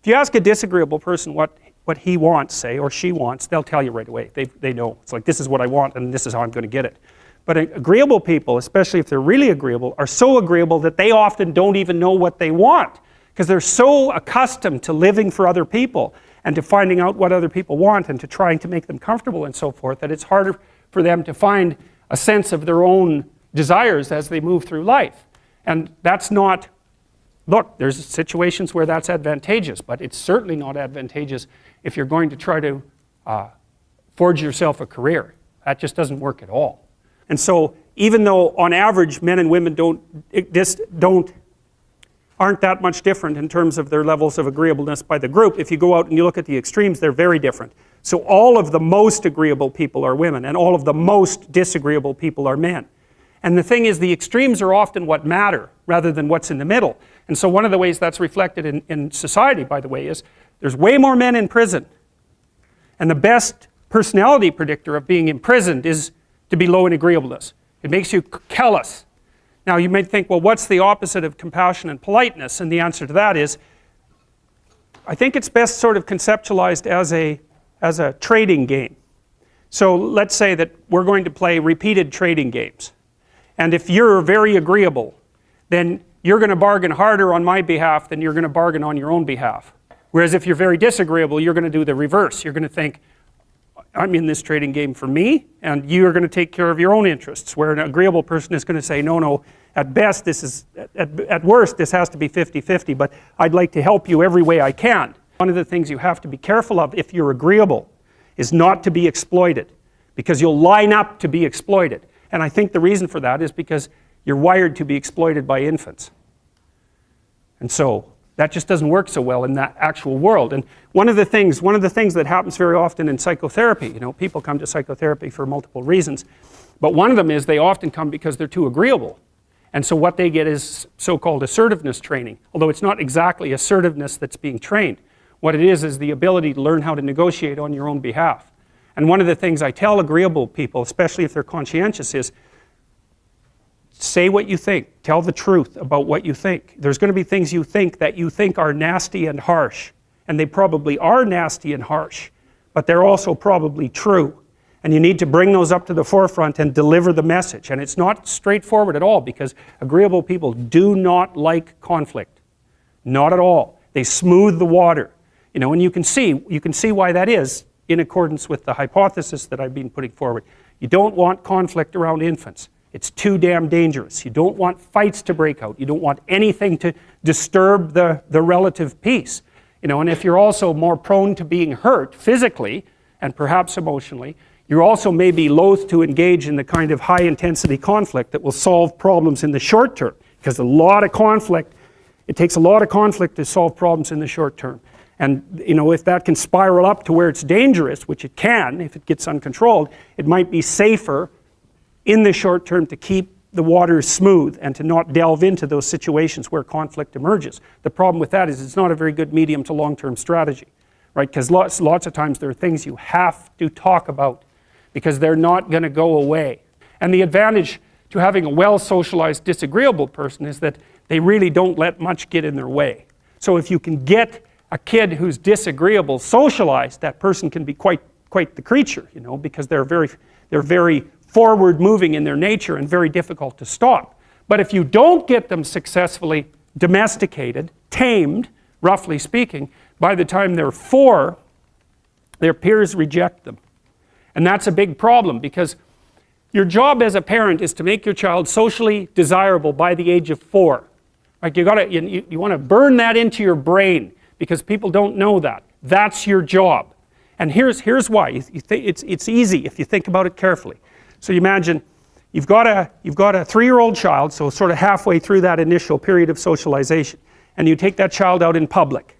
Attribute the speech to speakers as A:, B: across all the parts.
A: If you ask a disagreeable person what he wants, say, or she wants, they'll tell you right away. They know. It's like, this is what I want and this is how I'm going to get it. But agreeable people, especially if they're really agreeable, are so agreeable that they often don't even know what they want, because they're so accustomed to living for other people and to finding out what other people want and to trying to make them comfortable and so forth, that it's harder for them to find a sense of their own desires as they move through life. And that's not, look, there's situations where that's advantageous, but it's certainly not advantageous if you're going to try to forge yourself a career. That just doesn't work at all. And so even though on average men and women aren't that much different in terms of their levels of agreeableness by the group, if you go out and you look at the extremes, they're very different. So all of the most agreeable people are women, and all of the most disagreeable people are men. And the thing is, the extremes are often what matter rather than what's in the middle. And so one of the ways that's reflected in society, by the way, is there's way more men in prison. And the best personality predictor of being imprisoned is to be low in agreeableness. It makes you callous. Now you might think, well, what's the opposite of compassion and politeness? And the answer to that is, I think it's best sort of conceptualized as a trading game. So let's say that we're going to play repeated trading games. And if you're very agreeable, then you're going to bargain harder on my behalf than you're going to bargain on your own behalf. Whereas if you're very disagreeable, you're going to do the reverse. You're going to think, I'm in this trading game for me, and you're going to take care of your own interests. Where an agreeable person is going to say, no, at best this is, at worst this has to be 50-50, but I'd like to help you every way I can. One of the things you have to be careful of if you're agreeable is not to be exploited, because you'll line up to be exploited. And I think the reason for that is because you're wired to be exploited by infants. And so that just doesn't work so well in that actual world. And one of the things that happens very often in psychotherapy, people come to psychotherapy for multiple reasons, but one of them is they often come because they're too agreeable. And so what they get is so-called assertiveness training, although it's not exactly assertiveness that's being trained. What it is the ability to learn how to negotiate on your own behalf. And one of the things I tell agreeable people, especially if they're conscientious, is say what you think. Tell the truth about what you think. There's going to be things you think that you think are nasty and harsh. And they probably are nasty and harsh. But they're also probably true. And you need to bring those up to the forefront and deliver the message. And it's not straightforward at all, because agreeable people do not like conflict. Not at all. They smooth the water. And you can see why that is in accordance with the hypothesis that I've been putting forward. You don't want conflict around infants. It's too damn dangerous. You don't want fights to break out. You don't want anything to disturb the relative peace. And if you're also more prone to being hurt physically and perhaps emotionally, you also may be loath to engage in the kind of high intensity conflict that will solve problems in the short term, because it takes a lot of conflict to solve problems in the short term. And if that can spiral up to where it's dangerous, which it can if it gets uncontrolled, it might be safer in the short term to keep the waters smooth and to not delve into those situations where conflict emerges. The problem with that is it's not a very good medium to long-term strategy, right? Because lots of times there are things you have to talk about because they're not going to go away. And the advantage to having a well-socialized disagreeable person is that they really don't let much get in their way. So if you can get a kid who's disagreeable socialized, that person can be quite the creature, because they're very forward-moving in their nature and very difficult to stop. But if you don't get them successfully domesticated, tamed, roughly speaking, by the time they're 4, their peers reject them. And that's a big problem, because your job as a parent is to make your child socially desirable by the age of 4. Like you want to burn that into your brain, because people don't know that. That's your job. And here's why. It's easy if you think about it carefully. So you imagine you've got a 3-year-old child, so sort of halfway through that initial period of socialization, and you take that child out in public.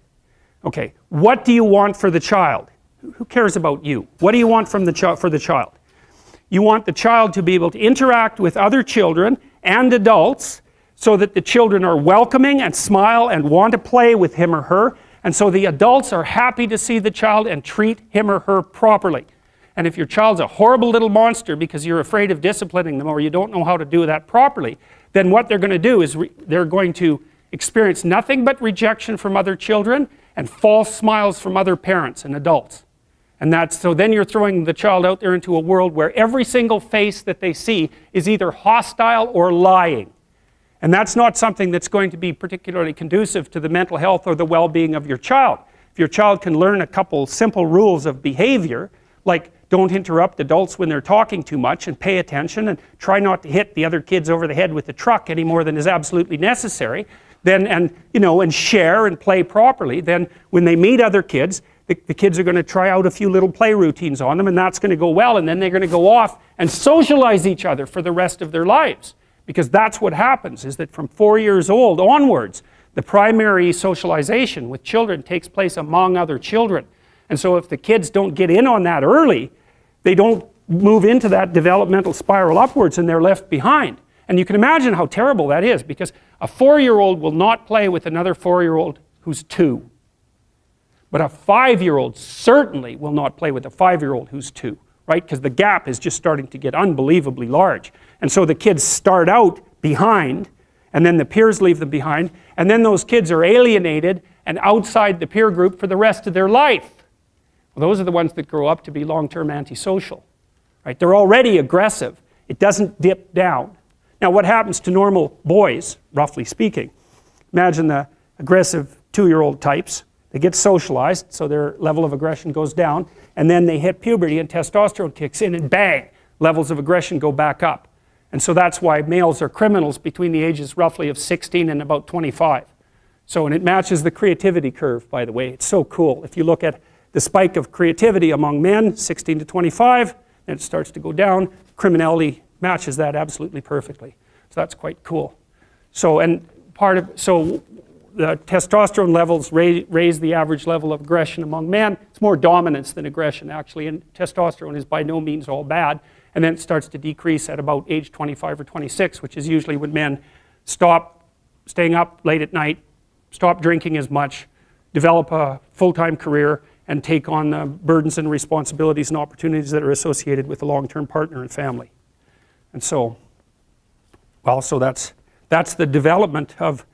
A: Okay, what do you want for the child? Who cares about you? What do you want for the child? You want the child to be able to interact with other children and adults so that the children are welcoming and smile and want to play with him or her, and so the adults are happy to see the child and treat him or her properly. And if your child's a horrible little monster because you're afraid of disciplining them or you don't know how to do that properly, then what they're going to do is they're going to experience nothing but rejection from other children, and false smiles from other parents and adults. And so then you're throwing the child out there into a world where every single face that they see is either hostile or lying. And that's not something that's going to be particularly conducive to the mental health or the well-being of your child. If your child can learn a couple simple rules of behavior, like don't interrupt adults when they're talking too much, and pay attention, and try not to hit the other kids over the head with the truck any more than is absolutely necessary, then, and share and play properly, then when they meet other kids, the kids are going to try out a few little play routines on them, and that's going to go well, and then they're going to go off and socialize each other for the rest of their lives. Because that's what happens, is that from 4 years old onwards, the primary socialization with children takes place among other children. And so if the kids don't get in on that early, they don't move into that developmental spiral upwards, and they're left behind. And you can imagine how terrible that is, because a 4-year-old will not play with another 4-year-old who's 2. But a 5-year-old certainly will not play with a 5-year-old who's 2, right? Because the gap is just starting to get unbelievably large. And so the kids start out behind, and then the peers leave them behind, and then those kids are alienated and outside the peer group for the rest of their life. Well, those are the ones that grow up to be long-term antisocial, right? They're already aggressive. It doesn't dip down. Now, what happens to normal boys, roughly speaking? Imagine the aggressive 2-year-old types. They get socialized, so their level of aggression goes down, and then they hit puberty and testosterone kicks in, and bang, levels of aggression go back up. And so that's why males are criminals between the ages roughly of 16 and about 25. So, and it matches the creativity curve, by the way. It's so cool. If you look at the spike of creativity among men, 16 to 25, then it starts to go down. Criminality matches that absolutely perfectly. So that's quite cool. So, and so the testosterone levels raise the average level of aggression among men. It's more dominance than aggression, actually, and testosterone is by no means all bad. And then it starts to decrease at about age 25 or 26, which is usually when men stop staying up late at night, stop drinking as much, develop a full-time career, and take on the burdens and responsibilities and opportunities that are associated with a long-term partner and family. And so, well, so that's the development of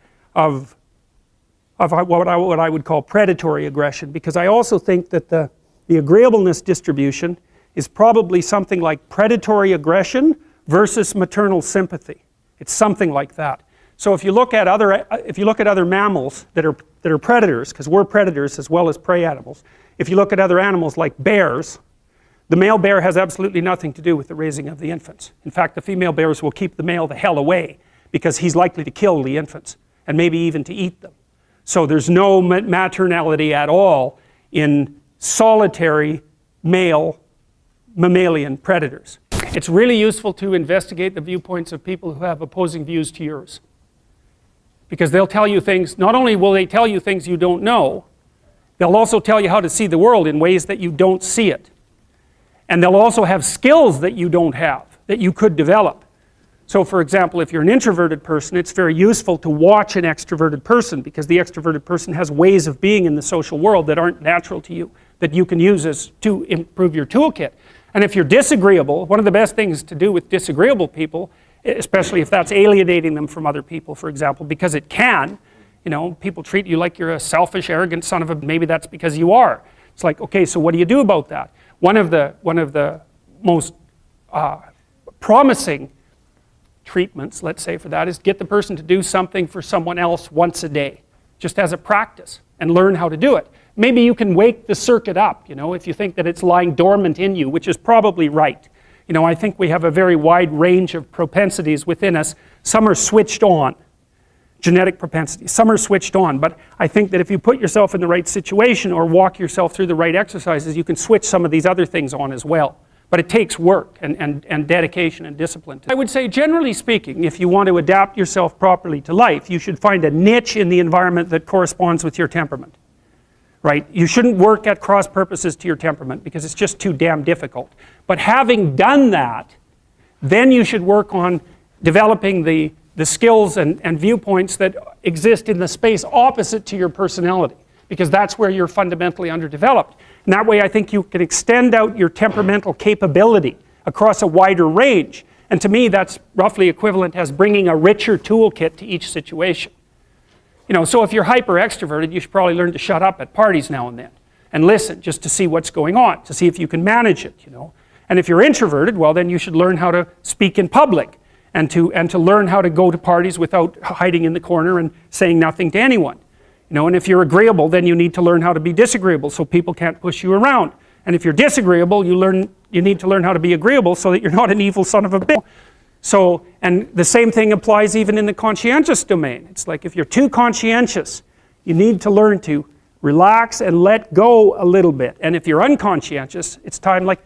A: what I would call predatory aggression, because I also think that the agreeableness distribution is probably something like predatory aggression versus maternal sympathy. It's something like that. So if you look at other mammals that are predators, because we're predators as well as prey animals, if you look at other animals like bears, the male bear has absolutely nothing to do with the raising of the infants. In fact, the female bears will keep the male the hell away, because he's likely to kill the infants and maybe even to eat them. So there's no maternality at all in solitary male mammalian predators. It's really useful to investigate the viewpoints of people who have opposing views to yours, because they'll tell you things. Not only will they tell you things you don't know, they'll also tell you how to see the world in ways that you don't see it. And they'll also have skills that you don't have, that you could develop. So for example, if you're an introverted person, it's very useful to watch an extroverted person, because the extroverted person has ways of being in the social world that aren't natural to you, that you can use to improve your toolkit. And if you're disagreeable, one of the best things to do with disagreeable people, especially if that's alienating them from other people, for example, because it can, people treat you like you're a selfish, arrogant son of a, maybe that's because you are. It's like, okay, so what do you do about that? One of the most promising treatments, let's say, for that is get the person to do something for someone else once a day, just as a practice, and learn how to do it. Maybe you can wake the circuit up, if you think that it's lying dormant in you, which is probably right. I think we have a very wide range of propensities within us. Some are switched on, genetic propensities. Some are switched on, but I think that if you put yourself in the right situation or walk yourself through the right exercises, you can switch some of these other things on as well. But it takes work and dedication and discipline. I would say, generally speaking, if you want to adapt yourself properly to life, you should find a niche in the environment that corresponds with your temperament. Right? You shouldn't work at cross purposes to your temperament, because it's just too damn difficult. But having done that, then you should work on developing the skills and viewpoints that exist in the space opposite to your personality, because that's where you're fundamentally underdeveloped. And that way I think you can extend out your temperamental capability across a wider range. And to me that's roughly equivalent as bringing a richer toolkit to each situation. You know, so if you're hyper extroverted, you should probably learn to shut up at parties now and then and listen just to see what's going on, to see if you can manage it, you know. And if you're introverted, well, then you should learn how to speak in public and to learn how to go to parties without hiding in the corner and saying nothing to anyone. You know, and if you're agreeable, then you need to learn how to be disagreeable so people can't push you around. And if you're disagreeable, you need to learn how to be agreeable so that you're not an evil son of a bitch. So, and the same thing applies even in the conscientious domain. It's like if you're too conscientious, you need to learn to relax and let go a little bit. And if you're unconscientious, it's time like,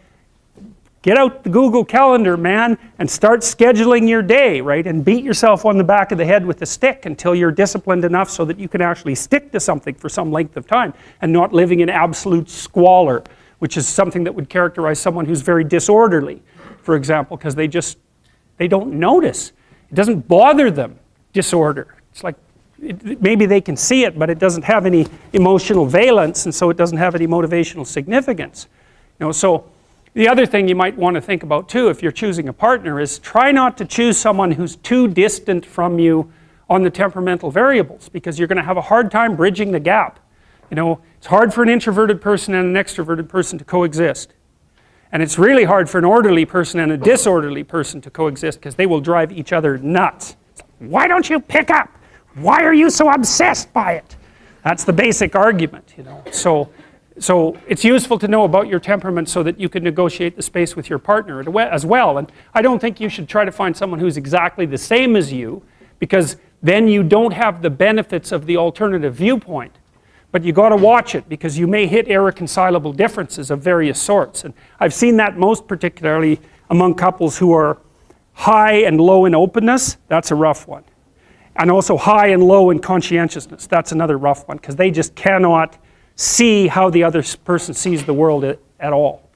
A: get out the Google Calendar, man, and start scheduling your day, right? And beat yourself on the back of the head with a stick until you're disciplined enough so that you can actually stick to something for some length of time and not living in absolute squalor, which is something that would characterize someone who's very disorderly, for example, because they don't notice. It doesn't bother them, disorder. It's like, maybe they can see it, but it doesn't have any emotional valence, and so it doesn't have any motivational significance. You know, so the other thing you might want to think about too, if you're choosing a partner, is try not to choose someone who's too distant from you on the temperamental variables, because you're going to have a hard time bridging the gap. You know, it's hard for an introverted person and an extroverted person to coexist. And it's really hard for an orderly person and a disorderly person to coexist, because they will drive each other nuts. Why don't you pick up? Why are you so obsessed by it? That's the basic argument, you know. So it's useful to know about your temperament so that you can negotiate the space with your partner as well. And I don't think you should try to find someone who's exactly the same as you, because then you don't have the benefits of the alternative viewpoint. But you got to watch it, because you may hit irreconcilable differences of various sorts. And I've seen that most particularly among couples who are high and low in openness. That's a rough one. And also high and low in conscientiousness. That's another rough one, because they just cannot see how the other person sees the world at all.